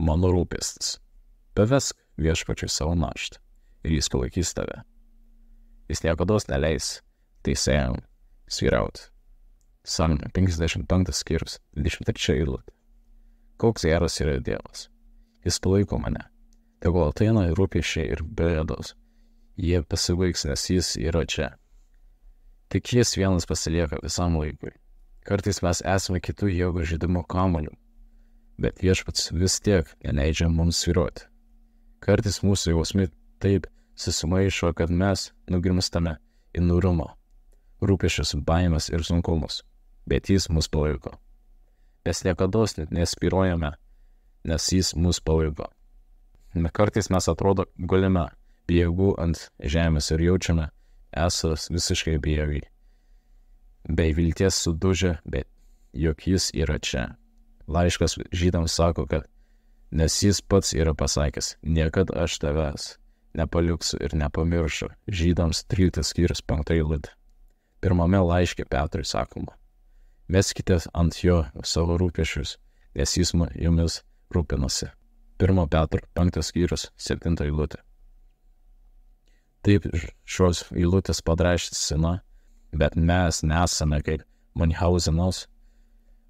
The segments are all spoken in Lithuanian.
mano rūpestis. Pavesk Viešpačiui savo naštą ir jis palaikys tave. Jis niekados neleis teisėjam svyrauti. Psalmė 55 skyrius, 23 eilutė. Koks geras yra Dievas. Jis palaiko mane. Tegul ateina rūpesčiai ir bėdos. Jie pasibaigs, nes jis yra čia. Tik jis vienas pasilieka visam laikui. Kartais mes esame kitų jėgų žaidimo kamuolių, bet Viešpats vis tiek neleidžia mums svyruoti. Kartais mūsų jausmai taip susimaišo, kad mes nugrimstame į niūrumą, rūpesčius, baimes ir sunkumus, bet jis mus palaiko. Mes niekados nespyruojame, nes jis mus palaiko. Kartais mes atrodo gulime be jėgų ant žemės ir jaučiame esas visiškai bejėgiai. Bei vilties sudužę, bet juk jis yra čia. Laiškas žydams sako, kad nes jis pats yra pasakęs, niekad aš tavęs nepaliksiu ir nepamiršiu. Žydams 13 skyrius 5 eilutė. Pirmame laiške Petrui sakoma, meskite ant jo savo rūpesčius, nes jis jumis rūpinasi. 1 Petro 5 skyrius 7 eilutė. Taip šios eilutės padrašysina, bet mes nesame kaip Munchausenas,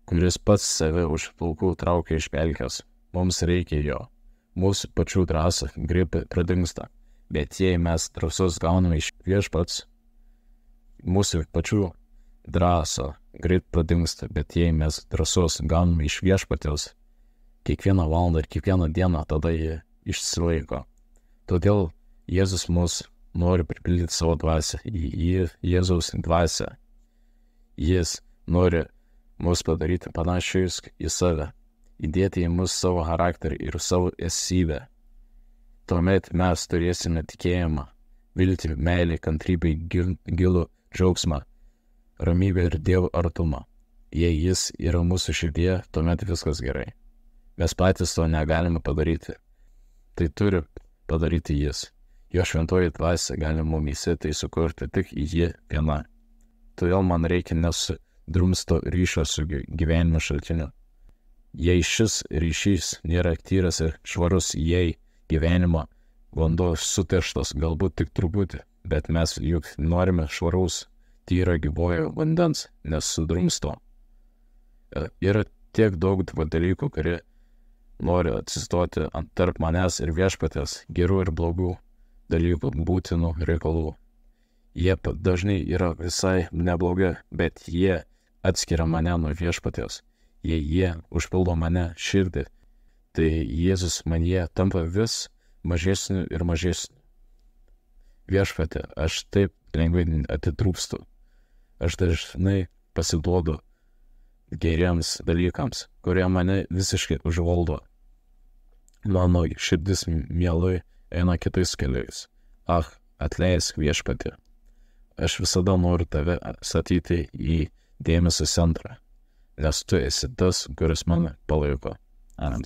kuris pats save už plaukų traukia iš pelkės. Mums reikia jo. Mūsų pačių drąsa greitai pradingsta, bet jei mes drąsos gauname iš Viešpats, mūsų pačių drąsa greit pradingsta, bet jei mes drąsos gauname iš Viešpaties, kiekvieną valandą ir kiekvieną dieną tada jie išsilaiko. Todėl Jėzus mus nori pripildyti savo dvasią, Jėzaus dvasią. Jis nori mus padaryti panašius į save, įdėti į mus savo charakterį ir savo esybę. Tuomet mes turėsime tikėjimą, viltį, meilį, kantrybę, gilų džiaugsmą, ramybę ir Dievo artumą. Jei jis yra mūsų širdyje, tuomet viskas gerai. Mes patys to negalime padaryti. Tai turi padaryti jis. Jo šventoji dvasia gali mumyse tai sukurti tik jį viena. Todėl man reikia nesudrumsto ryšio su gyvenimo šaltiniu. Jei šis ryšys nėra tyras ir švarus, jei gyvenimo vanduo suterštas galbūt tik truputį, bet mes juk norime švaraus, tyro gyvojo vandens, nes sudrumsto. Yra tiek daug dalykų, kurie nori atsistoti ant tarp manęs ir Viešpaties, gerų ir blogų dalykų, būtinų reikalų. Jie dažnai yra visai neblogi, bet jie atskiria mane nuo Viešpaties. Jei jie užpildo mane širdį, tai Jėzus manyje tampa vis mažesniu ir mažesniu. Viešpatie, aš taip lengvai atitrūpstu. Aš dažnai pasiduodu geriems dalykams, kurie mane visiškai užvaldo. Mano širdis mielai eina kitais keliais. Atleisk Viešpatie. Aš visada noriu tave statyti į dėmesio centrą, nes tu esi tas, kuris mane palaiko. Amen.